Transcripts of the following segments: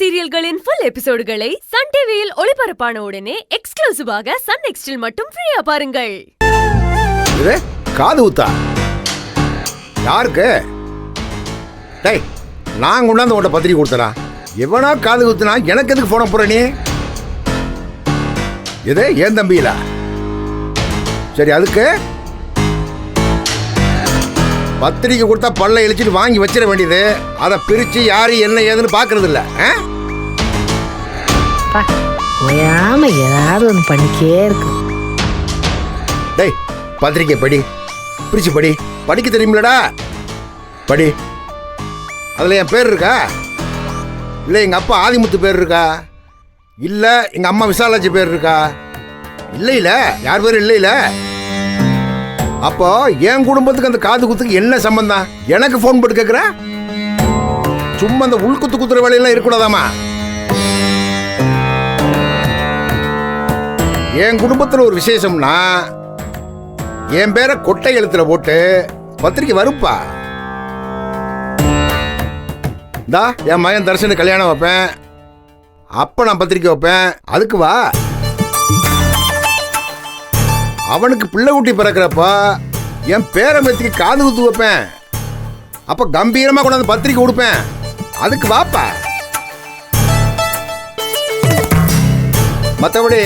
சீரியல்களின் full எபிசோடுகளை Sun டிவியில் ஒளிபரப்பான உடனே எக்ஸ்க்ளூசிவாக சன் நெக்ஸ்டில் மட்டும் ஃப்ரீயா பாருங்கள். காது ஊத்தா யாருக்கு? டேய், நான் கொண்டாந்து உன்ட்ட பத்திரிக்கை கொடுத்தனா? எவனா காது ஊத்துனா எனக்கு எதுக்கு போன போற நீ? இது ஏன் தம்பியில? சரி, அதுக்கு பத்திரிக்கை கொடுத்தா பல்ல இழிச்சிட்டு வாங்கி வச்சிட வேண்டியது. அதை பிரிச்சு யாரு என்ன ஏதுன்னு பாக்குறது இல்ல. ஏதாவது ஒன்று பண்ணிக்கே இருக்கும். டேய், பத்திரிக்கை படி, பிரிச்சு படி. படிக்க தெரியுமில்லடா, படி. அதுல என் பேர் இருக்கா? இல்ல எங்க அப்பா ஆதிமுத்து பேர் இருக்கா? இல்ல எங்க அம்மா விசாலாட்சி பேர் இருக்கா? இல்ல யார் பேரும் இல்ல. அப்போ என் குடும்பத்துக்கு அந்த காது குத்துக்கு என்ன சம்பந்தம்? எனக்கு போன் போட்டு கேக்குற? சும்மா அந்த உள்குத்து குத்துற வேலையெல்லாம் இருக்கக்கூடாதாமா? என் குடும்பத்துல ஒரு விசேஷம்னா என் பேரை கொட்டை எழுத்துல போட்டு பத்திரிக்கை வருப்பா. தா என் மகன் தர்ஷனு கல்யாணம் வைப்பேன், அப்ப நான் பத்திரிக்கை வைப்பேன். அதுக்கு வா. அவனுக்கு பிள்ளை குட்டி பிறக்கிறப்ப என் பேரம்பேத்திக்கு காது குத்து வைப்பேன், அப்ப கம்பீரமா கொண்டாந்து பத்திரிக்கை கொடுப்பேன். அதுக்கு வாப்பா. மற்றபடி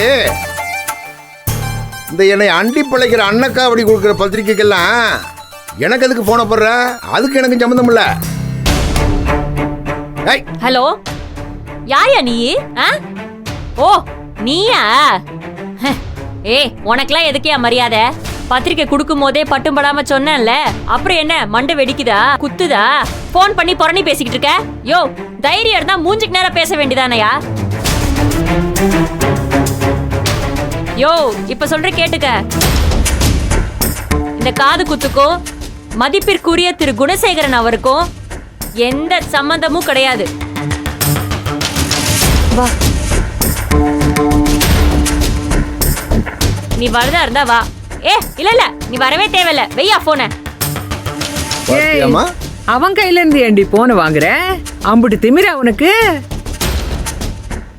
இந்த என்னை அண்டி பிழைக்கிற அன்னக்காவடி கொடுக்குற பத்திரிக்கைக்கெல்லாம் எனக்கு எதுக்கு போன போடுற? அதுக்கு எனக்கு சம்மந்தம் இல்ல. ஹலோ, யாரையா நீ? ஓ நீயா? உனக்கெல்லாம் எதுக்கே மரியாதை? பத்திரிக்கை கொடுக்கும் போதே பட்டும் படாம சொன்னேன்ல, அப்புறம் என்ன மண்டை வெடிக்குதா குத்துதா? போன் பண்ணி புரணி பேசிக்கிட்டு இருக்க? யோ, தைரியம் இருந்தா மூஞ்சிக்கு நேரம் பேச வேண்டியதானயா? யோ, இப்ப சொல்ற கேட்டுக்க. இந்த காது குத்துக்கும் மதிப்பிற்குரிய திரு குணசேகரன் அவருக்கும் எந்த சம்பந்தமும் கிடையாது. வா, நீ வரதா இருந்தா வா. இல்ல நீ வரவே தேவையில்ல. வெய்யா போன. அவன் கையில இருந்து ஏண்டி போன வாங்குற? அம்புட்டு திமிர அவனுக்கு.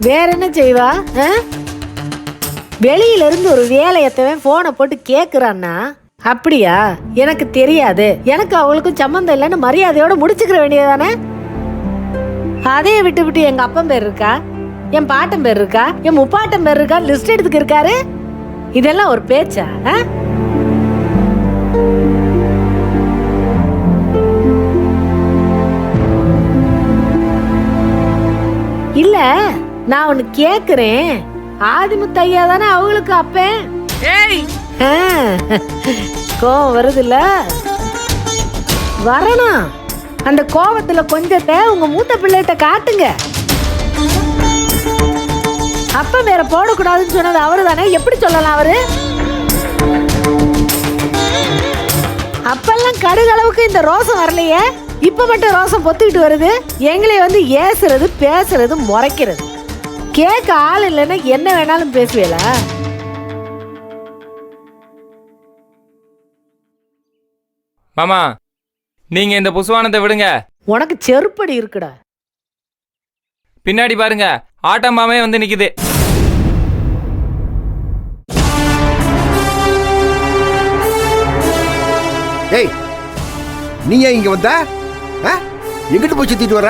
வேற என்ன செய்வா? வெளியில இருந்து ஒரு வேலையத்தவன் போனை போட்டு கேக்குறான்னா, அப்படியா? எனக்கு தெரியாது, எனக்கு அவளுக்கும் சம்மந்தம் இல்லைன்னு மரியாதையோட முடிச்சுக்கிற வேண்டியதானே? அதையே விட்டு எங்க அப்பன் பேர் இருக்கா, என் பாட்டன் பேர் இருக்கா, என் முப்பாட்டன் பேர் இருக்கா லிஸ்ட் எடுத்துக்கு இருக்காரு. இதெல்லாம் ஒரு பேச்சா? இல்ல, நான் ஒன்னு கேக்குறேன். ஆதிமுத்து ஐயா தானே அவங்களுக்கு அப்பேன். கோவம் வருதுல்ல? வரணும். அந்த கோவத்துல கொஞ்சத்தை உங்க மூத்த பிள்ளைகிட்ட காட்டுங்க. அப்ப வேற போடக்கூடாதுன்னு சொன்னது அவரு தானே, எப்படி சொல்லலாம் அவரு? அப்பெல்லாம் கடுகளவுக்கு இந்த ரோசம் வரலையே, இப்ப மட்டும் ரோசம் பொத்துக்கிட்டு வருது. எங்களை வந்து ஏசுறது பேசுறது முறைக்கிறது. கேட்க ஆள் இல்லைன்னா என்ன வேணாலும் பேசுவேல. மாமா, நீங்க இந்த புசுவானத்தை விடுங்க. உனக்கு செருப்படி இருக்குடா. பின்னாடி பாருங்க, ஆட்டம்மாமே வந்து நிக்குது. ஏய், நீ ஏன் இங்க வந்த? எங்கிட்டு போய் சுத்திட்டு வர?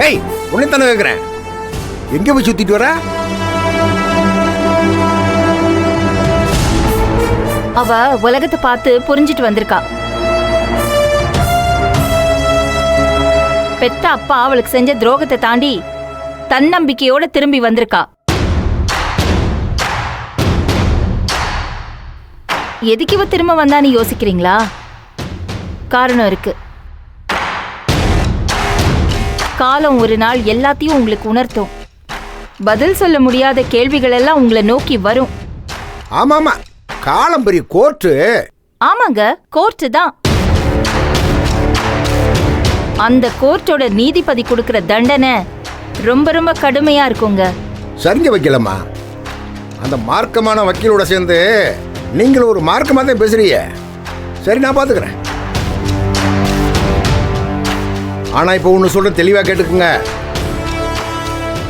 ஏய், உன்னைத்தானே கேக்குறேன், எங்க போய் சுத்திட்டு வர? அவ உலகத்தை பார்த்து புரிஞ்சிட்டு வந்திருக்கா. பெத்த அப்பா அவளுக்கு செஞ்ச துரோகத்தை தாண்டி தன்னம்பிக்கையோட திரும்பி வந்திருக்கா. எதுக்கு இவ திரும்ப வந்தான்னு யோசிக்கிறீங்களா? காரணம் இருக்கு. காலம் ஒரு நாள் எல்லாத்தையும் உங்களுக்கு உணர்த்தும். பதில் சொல்ல முடியாத கேள்விகள் எல்லாம் உங்களை நோக்கி வரும். ஆமாமா, காலம் பெரிய கோர்ட்டு. ஆமாங்க, கோர்ட்டு தான். அந்த கோர்ட்டோட நீதிபதி கொடுக்கிற தண்டனை ரொம்ப ரொம்ப கடுமையா இருக்குங்க. சரிங்க வைக்கலம்மா, அந்த மார்க்கமான வக்கீலோட சேர்ந்து நீங்கள் ஒரு மார்க்கமாக தான் பேசுறீங்க. சரி, நான் பார்த்துக்கிறேன். ஆனா இப்போ ஒன்று சொல்ற தெளிவா கேட்டுக்குங்க.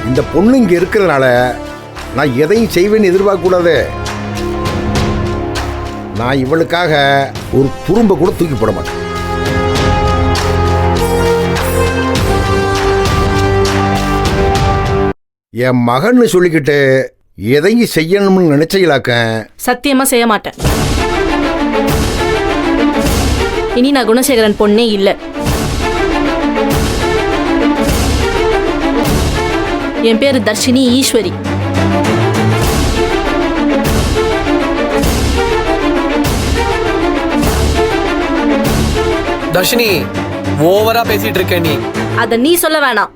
இந்த பொண்ணு இங்க இருக்கிறதுனால நான் எதையும் செய்வேன்னு எதிர்பார்க்க கூடாது. நான் இவளுக்காக ஒரு துரும்ப கூட தூக்கி போட மாட்டேன். என் மகன்னு சொல்லிக்கிட்டு எதையும் செய்யணும்னு நினைச்சீங்களாக்க? சத்தியமா செய்ய மாட்டேன். இனி நான் குணசேகரன் பொண்ணே இல்ல. என் பேரு தர்ஷினி ஈஸ்வரி. தர்ஷினி, ஓவரா பேசிட்டு இருக்க நீ. அத நீ சொல்ல வேணாம்.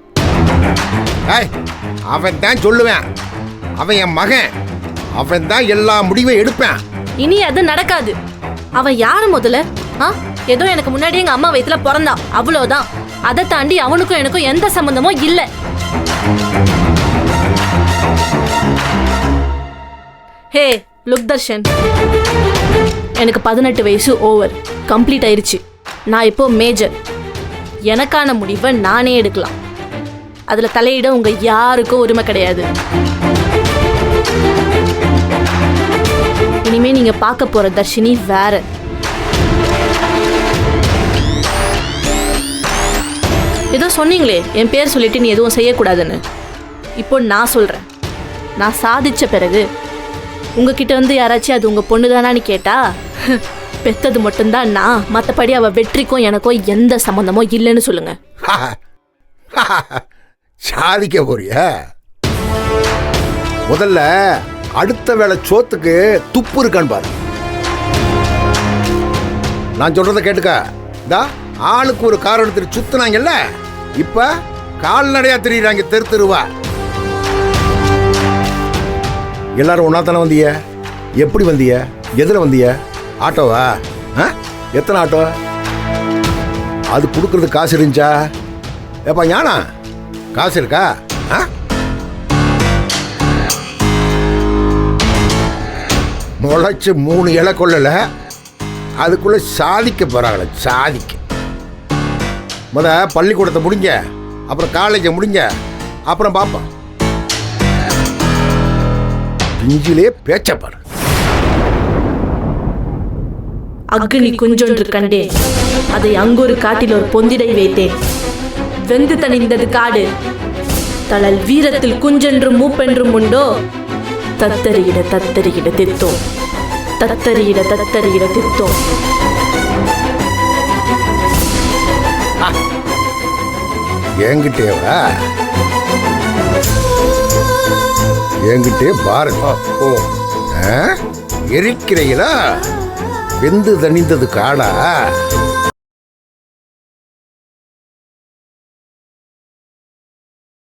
ஏய், அவன் தான் சொல்லுவேன். அவன் என் மகன். அவன் தான் எல்லா முடிவையும் எடுப்பேன். இனி அது நடக்காது. அவன் யாரு முதல்ல? ஏதோ எனக்கு முன்னாடி எங்க அம்மா வயித்துல பிறந்தான், அவ்வளவுதான். அதை தாண்டி அவனுக்கும் எனக்கும் எந்த சம்பந்தமும் இல்ல. ஹே லுக் தர்ஷன், எனக்கு 18 வயசு ஓவர் கம்ப்ளீட் ஆயிருச்சு. நான் இப்போ மேஜர். எனக்கான முடிவை நானே எடுக்கலாம். அதுல தலையிட உங்க யாருக்கும் உரிமை கிடையாது. இனிமே நீங்க பார்க்க போற தர்ஷினி வேற. ஏதோ சொன்னீங்களே என் பேர் சொல்லிட்டு நீ எதுவும் செய்யக்கூடாதுன்னு. இப்போ நான் சொல்றேன். நான் சாதிச்ச பிறகு உங்ககிட்ட வந்து யாராச்சும் அது உங்க பொண்ணுதானான்னு கேட்டா பெத்தது மட்டும்தான் நான், மற்றபடி அவ வெற்றிக்கும் எனக்கும் எந்த சம்மந்தமும் இல்லைன்னு சொல்லுங்க. சாதிக்க போறிய? முதல்ல அடுத்த வேளை சோத்துக்கு துப்பு இருக்கான்னு பாரு. நான் சொல்றத கேட்டுக்க. ஆளுக்கு ஒரு கார் எடுத்துட்டு சுத்துனாங்கல்ல, இப்ப கால்நடையா தெரியுறாங்க தெரு தெருவா. எல்லாரும் ஒன்னா தானே வந்திய? எப்படி வந்திய? எதுல வந்திய? ஆட்டோவா? எத்தனை ஆட்டோ? அது கொடுக்கறது காசு இருந்துச்சா? ஏப்பா ஞானா, காசு இருக்கா? முளைச்சு 3 இலை கொள்ளல, அதுக்குள்ள சாதிக்க போறாங்களே. சாதிக்க முத பள்ளிக்கூடத்தை முடிங்க, அப்புறம் காலேஜை முடிங்க, அப்புறம் பாப்போம். இஞ்சிலே பேச்ச பாரு. அக்னி குஞ்சொன்று கண்டேன், அதை அங்கொரு காட்டில் ஒரு பொந்திடை வைத்தேன். வெந்து தணிந்தது காடு, தளல் வீரத்தில் குஞ்சென்றும் மூப்பென்றும் உண்டோ. தத்தரியிட தத்தரியிட தித்தோம், தத்தரியிட தத்தரியிட தித்தோம். என்கிட்டேவா? என்கிட்டே பாருங்க. ஓ, எரிக்கிறீங்களா? வெந்து தணிந்தது காடா?